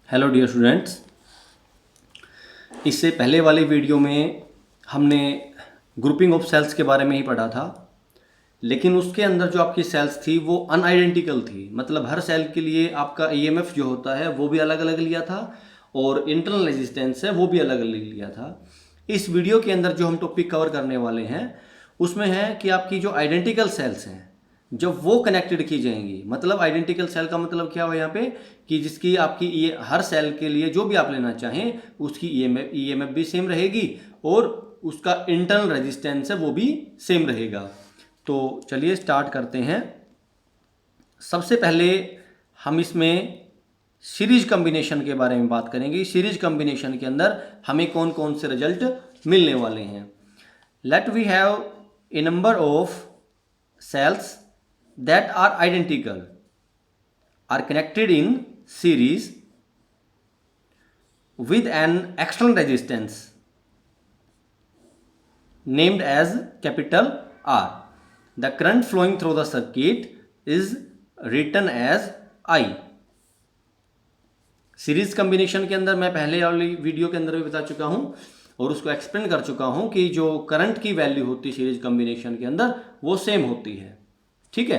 Hello dear students. इससे पहले वाली वीडियो में हमने ग्रुपिंग ऑफ सेल्स के बारे में ही पढ़ा था, लेकिन उसके अंदर जो आपकी सेल्स थी वो अनआइडेंटिकल थी। मतलब हर सेल के लिए आपका ईएमएफ जो होता है वो भी अलग अलग लिया था और इंटरनल रेजिस्टेंस है वो भी अलग अलग लिया था। इस वीडियो के अंदर जो हम टॉपिक कवर करने वाले हैं उसमें है कि आपकी जो आइडेंटिकल सेल्स हैं जब वो कनेक्टेड की जाएंगी, मतलब आइडेंटिकल सेल का मतलब क्या हुआ यहाँ पे कि जिसकी आपकी ये हर सेल के लिए जो भी आप लेना चाहें उसकी ईएमएफ भी सेम रहेगी और उसका इंटरनल रेजिस्टेंस है वो भी सेम रहेगा। तो चलिए स्टार्ट करते हैं। सबसे पहले हम इसमें सीरीज कॉम्बिनेशन के बारे में बात करेंगे। सीरीज कॉम्बिनेशन के अंदर हमें कौन कौन से रिजल्ट मिलने वाले हैं। Let we have a number of cells that are identical are connected in series with an external resistance named as capital R. The current flowing through the circuit is written as I. Series combination के अंदर मैं पहले वाली video के अंदर भी बता चुका हूं और उसको एक्सप्लेन कर चुका हूं कि जो करंट की वैल्यू होती है सीरीज कॉम्बिनेशन के अंदर वो सेम होती है। ठीक है,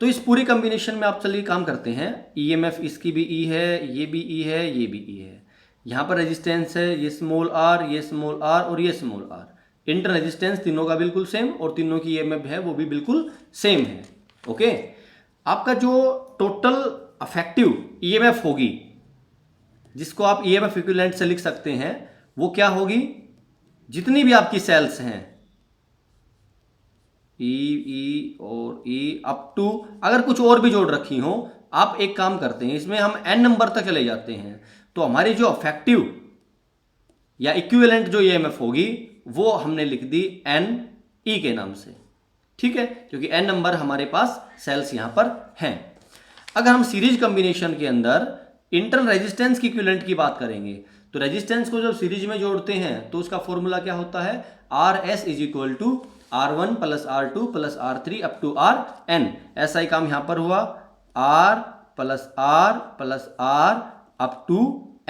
तो इस पूरी कॉम्बिनेशन में आप चलिए काम करते हैं। ईएमएफ इसकी भी ई है, ये भी ई है, ये भी ई है। यहाँ पर रेजिस्टेंस है ये स्मॉल आर, ये स्मॉल आर और ये स्मॉल आर। इंटर रेजिस्टेंस तीनों का बिल्कुल सेम और तीनों की ईएमएफ है वो भी बिल्कुल सेम है। ओके, आपका जो टोटल अफेक्टिव ईएमएफ होगी जिसको आप ईएमएफ इक्विवेलेंट से लिख सकते हैं वो क्या होगी, जितनी भी आपकी सेल्स हैं ई और ई अप टू, अगर कुछ और भी जोड़ रखी हो आप एक काम करते हैं इसमें हम एन नंबर तक ले जाते हैं तो हमारी जो अफेक्टिव या इक्विवेलेंट जो ईएमएफ होगी वो हमने लिख दी एन ई के नाम से। ठीक है, क्योंकि एन नंबर हमारे पास सेल्स यहां पर हैं। अगर हम सीरीज कॉम्बिनेशन के अंदर इंटरनल रेजिस्टेंस की इक्विवेलेंट की बात करेंगे तो रेजिस्टेंस को जब सीरीज में जोड़ते हैं तो उसका फॉर्मूला क्या होता है, R S is equal to R1 plus R2 plus R3 up to Rn। ऐसा ही काम यहां पर हुआ, R plus R up to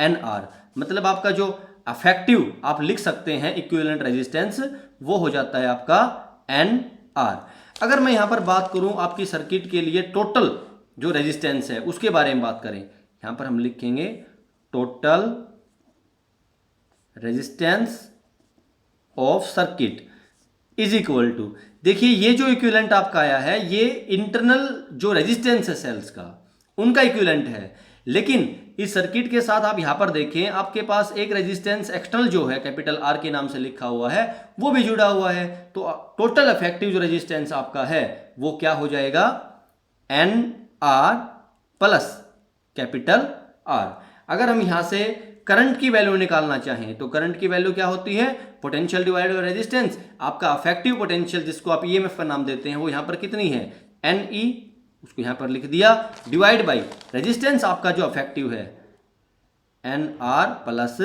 NR। मतलब आपका जो अफेक्टिव आप लिख सकते हैं इक्विवेलेंट रेजिस्टेंस वो हो जाता है आपका NR। अगर मैं यहां पर बात करूं आपकी सर्किट के लिए टोटल जो रेजिस्टेंस है उसके बारे में बात करें, यहां पर हम लिखेंगे total resistance of circuit is equal to, देखिए ये जो इक्विवेलेंट आपका आया है ये इंटरनल जो रेजिस्टेंस है सेल्स का उनका इक्विवेलेंट है। लेकिन इस सर्किट के साथ आप यहां पर देखें आपके पास एक रेजिस्टेंस एक्सटर्नल जो है कैपिटल आर के नाम से लिखा हुआ है वो भी जुड़ा हुआ है। तो टोटल इफेक्टिव जो रेजिस्टेंस आपका है वो क्या हो जाएगा, N R plus capital R. अगर हम यहां से करंट की वैल्यू निकालना चाहें तो करंट की वैल्यू क्या होती है, पोटेंशियल डिवाइड बाय रेजिस्टेंस। आपका अफेक्टिव पोटेंशियल जिसको आप ईएमएफ का नाम देते हैं वो यहां पर कितनी है, एन ई, उसको यहां पर लिख दिया, डिवाइड बाय रेजिस्टेंस आपका जो अफेक्टिव है N R plus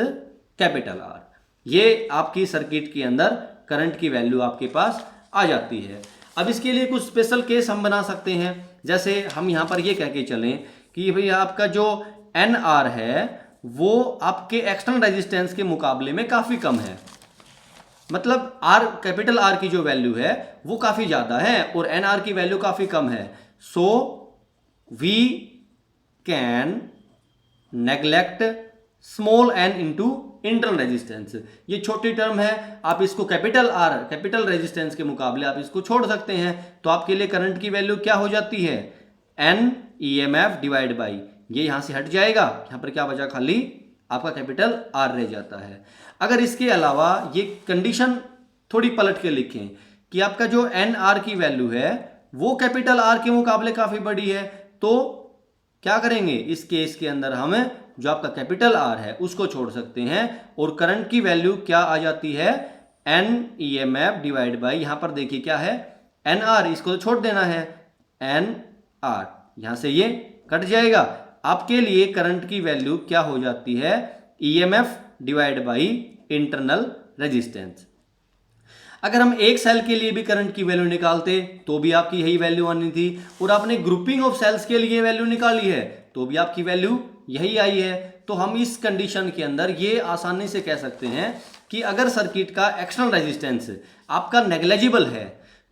capital R. ये आपकी सर्किट के अंदर करंट की वैल्यू आपके पास आ जाती है। अब इसके लिए कुछ स्पेशल केस हम बना सकते हैं, जैसे हम यहां पर ये कह के चलें कि भाई आपका जो एन आर है वो आपके एक्सटर्नल रेजिस्टेंस के मुकाबले में काफी कम है। मतलब आर कैपिटल आर की जो वैल्यू है वो काफी ज्यादा है और एन आर की वैल्यू काफी कम है। So we can neglect small N into internal resistance. ये छोटी टर्म है, आप इसको कैपिटल आर कैपिटल रेजिस्टेंस के मुकाबले आप इसको छोड़ सकते हैं। तो आपके लिए करंट की वैल्यू क्या हो जाती है, एन ईएमएफ डिवाइड बाई, ये यहां से हट जाएगा, यहां पर क्या बचा, खाली आपका कैपिटल आर रह जाता है। अगर इसके अलावा ये कंडीशन थोड़ी पलट के लिखें कि आपका जो एन आर की वैल्यू है वो कैपिटल आर के मुकाबले काफी बड़ी है, तो क्या करेंगे, इस केस के अंदर हम जो आपका कैपिटल आर है उसको छोड़ सकते हैं और करंट की वैल्यू क्या आ जाती है, एन ईएमएफ डिवाइड बाई, यहां पर देखिए क्या है, एन आर, इसको तो छोड़ देना है, एन आर, यहां से ये कट जाएगा। आपके लिए करंट की वैल्यू क्या हो जाती है, EMF divide by internal resistance. अगर हम एक सेल के लिए भी करंट की वैल्यू निकालते तो भी आपकी यही वैल्यू आनी थी, और आपने ग्रुपिंग ऑफ सेल्स के लिए वैल्यू निकाली है तो भी आपकी वैल्यू यही आई है। तो हम इस कंडीशन के अंदर ये आसानी से कह सकते हैं कि अगर सर्किट का एक्सटर्नल रेजिस्टेंस आपका नेग्लेजिबल है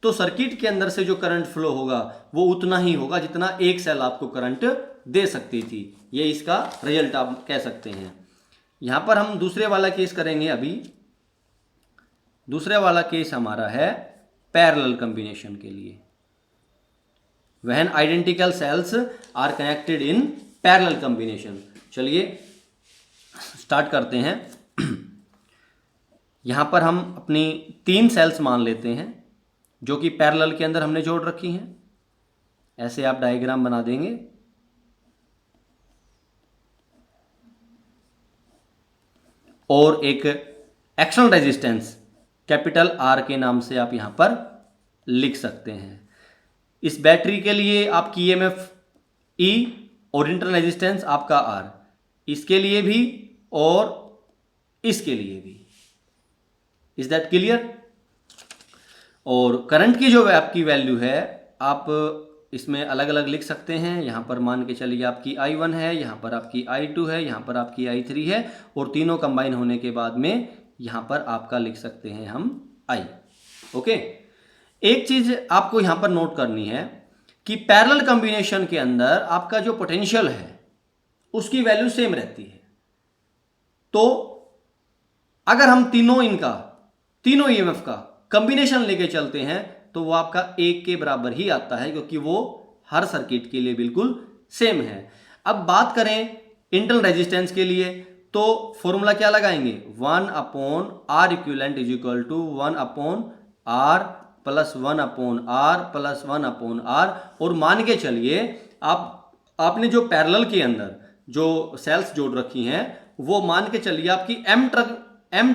तो सर्किट के अंदर से जो करंट फ्लो होगा वो उतना ही होगा जितना एक सेल आपको करंट दे सकती थी। ये इसका रिजल्ट आप कह सकते हैं। यहां पर हम दूसरे वाला केस करेंगे। अभी दूसरे वाला केस हमारा है पैरेलल कॉम्बिनेशन के लिए, when identical cells are connected in parallel combination. चलिए स्टार्ट करते हैं। यहां पर हम अपनी 3 सेल्स मान लेते हैं जो कि पैरेलल के अंदर हमने जोड़ रखी हैं। ऐसे आप डायग्राम बना देंगे। और एक एक्सटर्नल रेजिस्टेंस कैपिटल आर के नाम से आप यहां पर लिख सकते हैं। इस बैटरी के लिए आपकी ईएमएफ ई और इंटरनल रेजिस्टेंस आपका आर, इसके लिए भी और इसके लिए भी। Is that clear? और करंट की जो आपकी वैल्यू है आप इसमें अलग अलग लिख सकते हैं। यहाँ पर मान के चलिए आपकी I1 है, यहाँ पर आपकी I2 है, यहाँ पर आपकी I3 है और तीनों कंबाइन होने के बाद में यहाँ पर आपका लिख सकते हैं हम I। ओके, एक चीज आपको यहाँ पर नोट करनी है कि पैरेलल कॉम्बिनेशन के अंदर आपका जो पोटेंशियल है उसकी वैल्यू सेम रहती है। तो अगर हम तीनों ईएमएफ का कॉम्बिनेशन लेके चलते हैं तो वो आपका 1 के बराबर ही आता है, क्योंकि वो हर सर्किट के लिए बिल्कुल सेम है। अब बात करें इंटरनल रेजिस्टेंस के लिए तो फॉर्मूला क्या लगाएंगे? 1/R equivalent is equal to 1/R plus 1/R plus 1/R। और मान के चलिए आपने जो पैरेलल के अंदर जो सेल्स जोड़ रखी हैं वो मान के चलिए आपकी m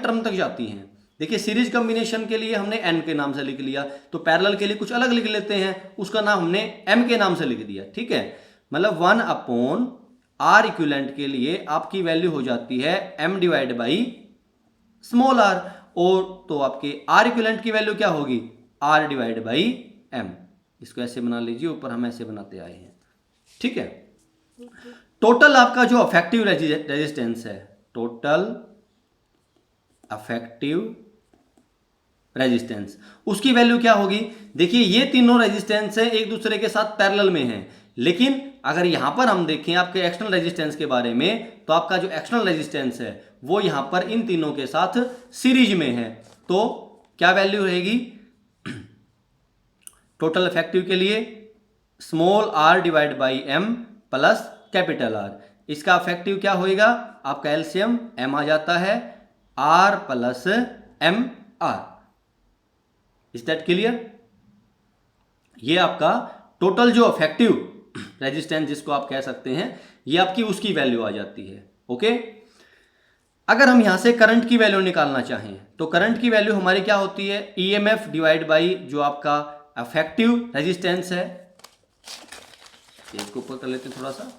टर्म तक जाती हैं। देखिए सीरीज कॉम्बिनेशन के लिए हमने n के नाम से लिख लिया, तो पैरेलल के लिए कुछ अलग लिख लेते हैं, उसका नाम हमने m के नाम से लिख दिया। ठीक है, मतलब 1/R इक्विवेलेंट के लिए आपकी वैल्यू हो जाती है m divide by small r। और तो आपके R इक्विवेलेंट की वैल्यू क्या होगी? R divide by m। इसको ऐसे बना लीजिए, ऊपर हम ऐसे बनाते आए हैं। ठीक है, टोटल आपका जो अफेक्टिव रेजिस्टेंस है, टोटल अफेक्टिव रेजिस्टेंस, उसकी वैल्यू क्या होगी? देखिए ये तीनों रेजिस्टेंस है एक दूसरे के साथ पैरेलल में हैं, लेकिन अगर यहां पर हम देखें आपके एक्सटर्नल रेजिस्टेंस के बारे में तो आपका जो एक्सटर्नल रेजिस्टेंस है वो यहां पर इन तीनों के साथ सीरीज में है। तो क्या वैल्यू रहेगी टोटल इफेक्टिव के लिए? Small r divide by m plus capital R। इसका इफेक्टिव क्या होएगा? आपका एलसीएम m आ जाता है, r plus m r। Is that clear? ये आपका टोटल जो इफेक्टिव रेजिस्टेंस जिसको आप कह सकते हैं ये आपकी उसकी वैल्यू आ जाती है। ओके, अगर हम यहां से करंट की वैल्यू निकालना चाहें तो करंट की वैल्यू हमारी क्या होती है? ईएमएफ डिवाइड बाई जो आपका अफेक्टिव रेजिस्टेंस है, इसको ऊपर कर लेते हैं थोड़ा सा,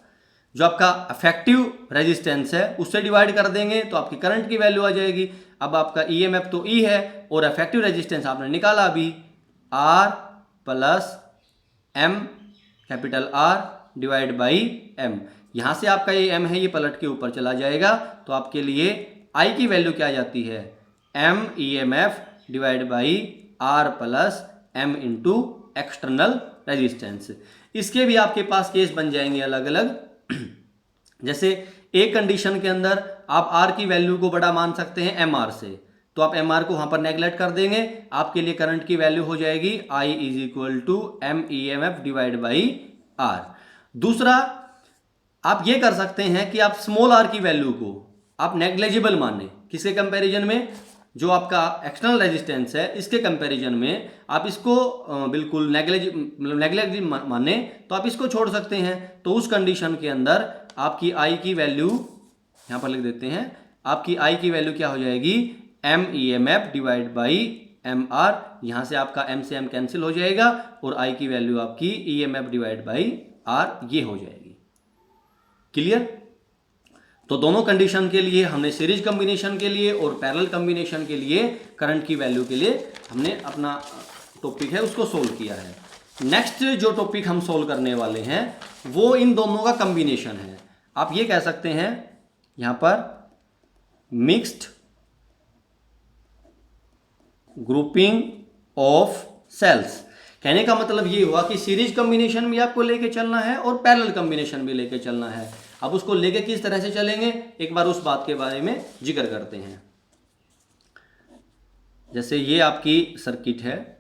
जो आपका अफेक्टिव रेजिस्टेंस है उससे डिवाइड कर देंगे तो आपकी करंट की वैल्यू आ जाएगी। अब आपका ईएमएफ तो ई है और अफेक्टिव रेजिस्टेंस आपने निकाला अभी, R plus M capital R divide by M. यहां से आपका ये एम है ये पलट के ऊपर चला जाएगा, तो आपके लिए आई की वैल्यू क्या आ जाती है? M EMF divide by R plus M into external resistance. इसके भी आपके पास केस बन जाएंगे अलग अलग। जैसे एक कंडीशन के अंदर आप आर की वैल्यू को बड़ा मान सकते हैं एम आर से, तो आप एम आर को वहां पर नेगलेक्ट कर देंगे, आपके लिए करंट की वैल्यू हो जाएगी I is equal to M E M F divide by R. दूसरा आप ये कर सकते हैं कि आप स्मॉल आर की वैल्यू को आप नेग्लेजिबल माने, किसके कंपैरिजन में? जो आपका एक्सटर्नल रेजिस्टेंस है इसके कंपैरिजन में आप इसको बिल्कुल नेग्लेजिबल माने, तो आप इसको छोड़ सकते हैं। तो उस कंडीशन के अंदर आपकी आई की वैल्यू यहां पर लिख देते हैं, आपकी आई की वैल्यू क्या हो जाएगी? M E M F divide by M R. यहां से आपका एम से एम कैंसिल हो जाएगा और आई की वैल्यू आपकी E M F divide by R ये हो जाएगी। क्लियर? तो दोनों कंडीशन के लिए हमने सीरीज कॉम्बिनेशन के लिए और पैरेलल कॉम्बिनेशन के लिए करंट की वैल्यू के लिए हमने अपना टॉपिक है उसको सोल्व किया है। नेक्स्ट जो टॉपिक हम सोल्व करने वाले हैं वो इन दोनों का कॉम्बिनेशन है। आप ये कह सकते हैं यहाँ पर मिक्स्ड ग्रुपिंग ऑफ सेल्स। कहने का मतलब ये हुआ कि सीरीज कॉम्बिनेशन भी आपको लेके चलना है और पैरेलल कॉम्बिनेशन भी लेके चलना है। अब उसको लेके किस तरह से चलेंगे, एक बार उस बात के बारे में जिक्र करते हैं। जैसे ये आपकी सर्किट है,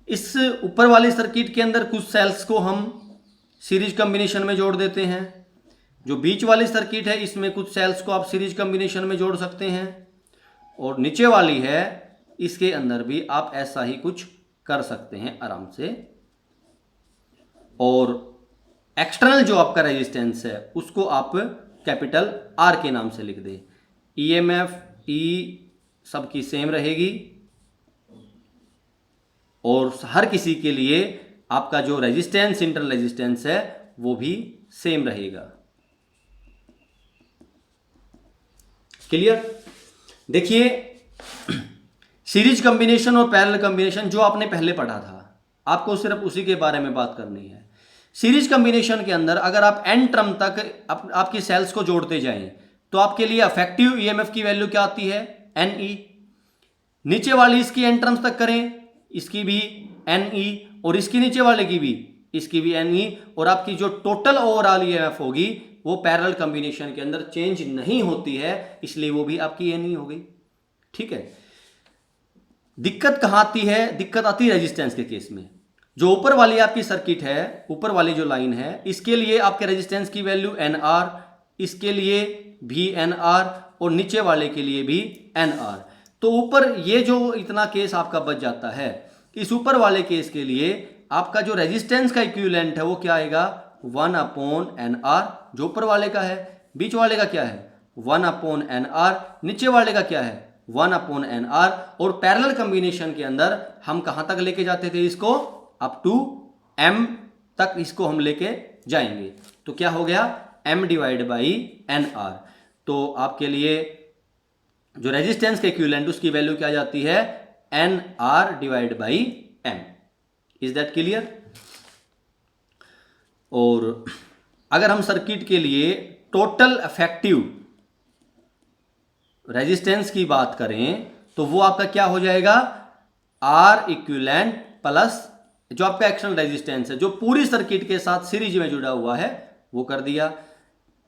इस ऊपर वाली सर्किट के अंदर कुछ सेल्स को हम सीरीज कॉम्बिनेशन में जोड़ देते हैं। जो बीच वाली सर्किट है इसमें कुछ सेल्स को आप सीरीज कॉम्बिनेशन में जोड़ सकते हैं, और नीचे वाली है इसके अंदर भी आप ऐसा ही कुछ कर सकते हैं आराम से। और एक्सटर्नल जो आपका रेजिस्टेंस है उसको आप कैपिटल आर के नाम से लिख दें। ईएमएफ ई सबकी सेम रहेगी और हर किसी के लिए आपका जो रेजिस्टेंस, इंटरनल रेजिस्टेंस है वो भी सेम रहेगा। क्लियर? देखिए, सीरीज कॉम्बिनेशन और पैरेलल कॉम्बिनेशन जो आपने पहले पढ़ा था, आपको सिर्फ उसी के बारे में बात करनी है। सीरीज कॉम्बिनेशन के अंदर अगर आप एन टर्म तक आपकी सेल्स को जोड़ते जाएं तो आपके लिए अफेक्टिव ईएमएफ की वैल्यू क्या आती है, एन ई। नीचे वाली इसकी एन टर्म्स तक करें, इसकी भी एन ई, और इसकी नीचे वाले की भी, इसकी भी एन ई, और आपकी जो टोटल ओवरऑल ईएमएफ होगी वो पैरेलल कॉम्बिनेशन के अंदर चेंज नहीं होती है, इसलिए वो भी आपकी एन ई हो गई। ठीक है। दिक्कत कहां आती है? दिक्कत आती है रेजिस्टेंस के केस में। जो ऊपर वाली आपकी सर्किट है, ऊपर वाली जो लाइन है, इसके लिए आपके रेजिस्टेंस की वैल्यू एन आर, इसके लिए भी एन आर, और नीचे वाले के लिए भी एन आर। तो ऊपर ये जो इतना केस आपका बच जाता है, इस ऊपर वाले केस के लिए आपका जो रेजिस्टेंस का इक्विवेलेंट है वो क्या आएगा, 1/NR, जो ऊपर वाले का है। बीच वाले का क्या है, 1/NR। नीचे वाले का क्या है, 1/NR। और पैरेलल कॉम्बिनेशन के अंदर हम कहां तक लेके जाते थे इसको, अप टू m तक इसको हम लेके जाएंगे। तो क्या हो गया, m/NR। तो आपके लिए जो रेजिस्टेंस के इक्विवेलेंट उसकी वैल्यू क्या जाती है, NR/M। Is that clear? और अगर हम सर्किट के लिए टोटल इफेक्टिव रेजिस्टेंस की बात करें तो वो आपका क्या हो जाएगा, R इक्विवेलेंट प्लस जो आपका एक्सटर्नल रेजिस्टेंस है जो पूरी सर्किट के साथ सीरीज में जुड़ा हुआ है वो कर दिया,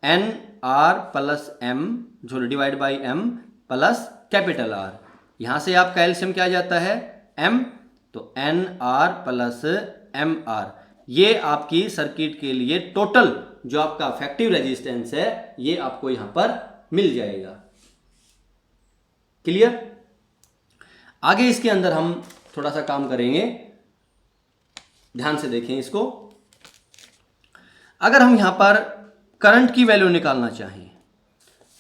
NR प्लस M जो divide by M plus capital R। यहां से आपका एलसीएम क्या जाता है, M, तो NR प्लस MR। ये आपकी सर्किट के लिए टोटल जो आपका इफेक्टिव रेजिस्टेंस है ये आपको यहां पर मिल जाएगा। क्लियर? आगे इसके अंदर हम थोड़ा सा काम करेंगे, ध्यान से देखें इसको। अगर हम यहां पर करंट की वैल्यू निकालना चाहें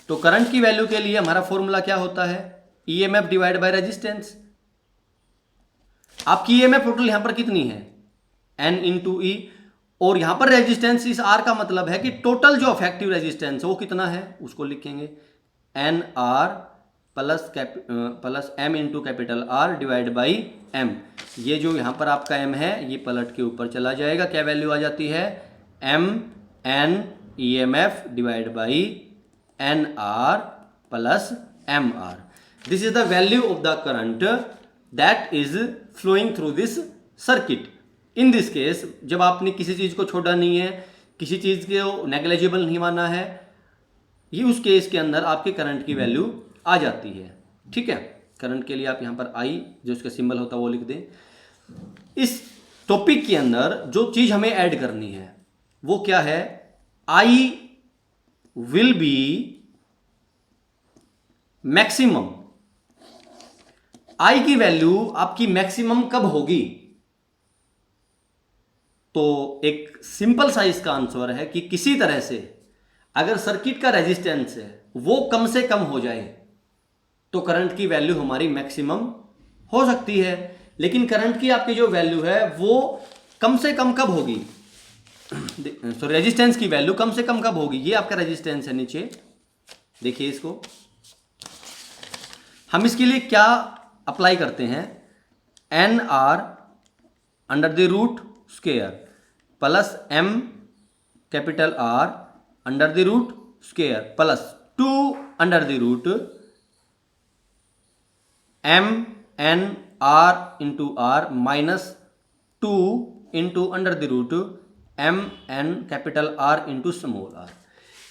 तो करंट की वैल्यू के लिए हमारा फॉर्मूला क्या होता है, ईएमएफ डिवाइड बाय रेजिस्टेंस। आपकी ईएमएफ टोटल यहां पर कितनी है, N इंटू ई, और यहां पर रेजिस्टेंस इस R का मतलब है कि टोटल जो इफेक्टिव रेजिस्टेंस है वो कितना है, उसको लिखेंगे NR plus M into capital R divide by M। ये जो यहां पर आपका M है ये पलट के ऊपर चला जाएगा, क्या वैल्यू आ जाती है, MN EMF divide by NR plus MR। This is the value of the current that is flowing through this circuit. In this case जब आपने किसी चीज को छोड़ा नहीं है, किसी चीज को नेग्लिजिबल नहीं माना है, ये उस केस के अंदर आपके करंट की वैल्यू आ जाती है। ठीक है, करंट के लिए आप यहां पर I जो उसका सिंबल होता है वो लिख दें। इस टॉपिक के अंदर जो चीज हमें ऐड करनी है वो क्या है, I will be maximum. I की वैल्यू आपकी मैक्सिमम कब होगी, तो एक सिंपल सा इसका आंसर है कि किसी तरह से अगर सर्किट का रेजिस्टेंस है वो कम से कम हो जाए तो करंट की वैल्यू हमारी मैक्सिमम हो सकती है। लेकिन करंट की आपकी जो वैल्यू है वो कम से कम कब होगी, तो रेजिस्टेंस की वैल्यू कम से कम कब होगी, ये आपका रेजिस्टेंस है नीचे, देखिए इसको हम इसके लिए क्या अप्लाई करते हैं, NR under the root square plus M capital R under the root square plus 2 under the root M N R into R minus 2 into under the root M N capital R into small R.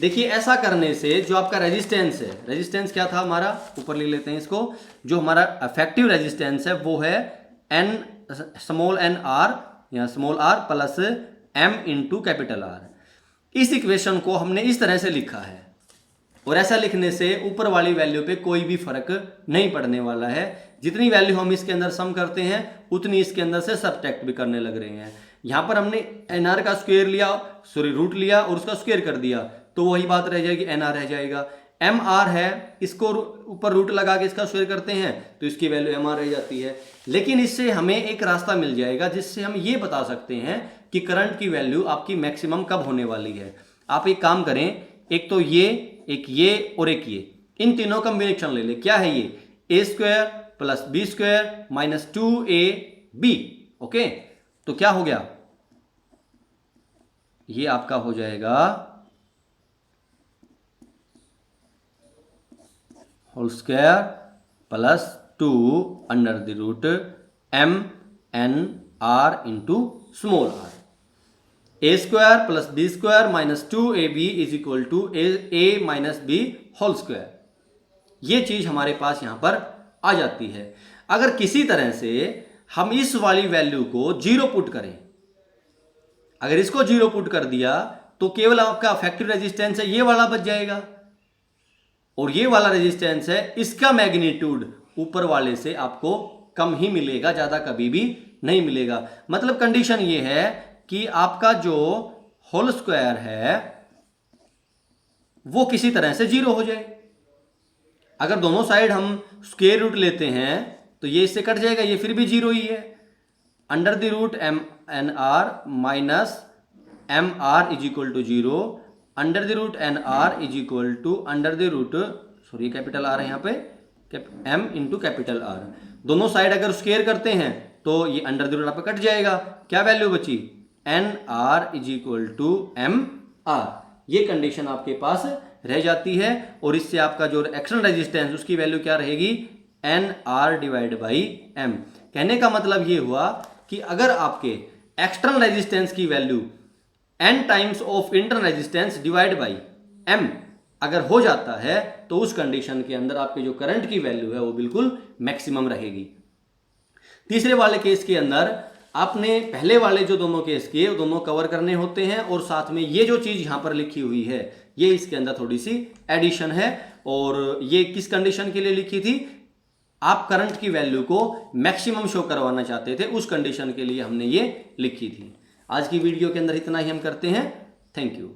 देखिए ऐसा करने से जो आपका resistance है, resistance क्या था हमारा, ऊपर लिख लेते हैं इसको, जो हमारा इफेक्टिव रेजिस्टेंस है वो है एन स्मॉल एन आर या small R plus M into capital R. इस इक्वेशन को हमने इस तरह से लिखा है और ऐसा लिखने से ऊपर वाली वैल्यू पे कोई भी फर्क नहीं पड़ने वाला है। जितनी वैल्यू हम इसके अंदर सम करते हैं उतनी इसके अंदर से सब्ट्रैक्ट भी करने लग रहे हैं। यहाँ पर हमने एन आर का स्क्वायर लिया, सॉरी रूट लिया और उसका स्क्वायर कर दिया तो वही बात रह जाएगी, एन आर रह जाएगा। एम आर है, इसको ऊपर रूट लगा के इसका स्क्वायर करते हैं तो इसकी वैल्यू एम आर रह जाती है। लेकिन इससे हमें एक रास्ता मिल जाएगा जिससे हम ये बता सकते हैं कि करंट की वैल्यू आपकी मैक्सिमम कब होने वाली है। आप एक काम करें, एक तो ये, एक ये और एक ये, इन तीनों कॉम्बिनेशन ले ले। क्या है ये, A square plus B square minus 2ab। Okay, तो क्या हो गया, ये आपका हो जाएगा whole square plus 2 under the root M N R into small R. A square plus B square minus 2ab is equal to A minus B whole square. ये चीज हमारे पास यहां पर आ जाती है। अगर किसी तरह से हम इस वाली वैल्यू को 0 पुट करें, अगर इसको 0 पुट कर दिया तो केवल आपका इफेक्टिव रेजिस्टेंस है ये वाला बच जाएगा और ये वाला रेजिस्टेंस है, इसका मैग्नीट्यूड ऊपर वाले से आपको कम ही मिलेगा, ज्यादा कभी भी नहीं मिलेगा। मतलब कंडीशन ये है कि आपका जो होल स्क्वायर है वो किसी तरह से 0 हो जाए। अगर दोनों साइड हम स्क्वायर रूट लेते हैं तो ये इससे कट जाएगा, ये फिर भी 0 ही है। Under the root M N R minus M R is equal to 0, under the root N R is equal to under the root, sorry capital R है यहाँ पे, एम इंटू कैपिटल आर। दोनों साइड अगर square करते हैं तो ये under the root आप कट जाएगा, क्या वैल्यू बची, N R is equal to M R. ये कंडीशन आपके पास रह जाती है और इससे आपका जो एक्सटर्नल रेजिस्टेंस उसकी वैल्यू क्या रहेगी, N R divide by M. कहने का मतलब ये हुआ कि अगर आपके एक्सटर्नल रेजिस्टेंस की value n times of internal resistance divide by m अगर हो जाता है तो उस कंडीशन के अंदर आपके जो करंट की वैल्यू है वो बिल्कुल मैक्सिमम रहेगी। तीसरे वाले केस के अंदर आपने पहले वाले जो दोनों केस किए वो दोनों कवर करने होते हैं और साथ में ये जो चीज यहां पर लिखी हुई है ये इसके अंदर थोड़ी सी एडिशन है। और ये किस कंडीशन के लिए लिखी थी, आप करंट की वैल्यू को मैक्सिमम शो करवाना चाहते थे, उस कंडीशन के लिए हमने ये लिखी थी। आज की वीडियो के अंदर इतना ही हम करते हैं। Thank you.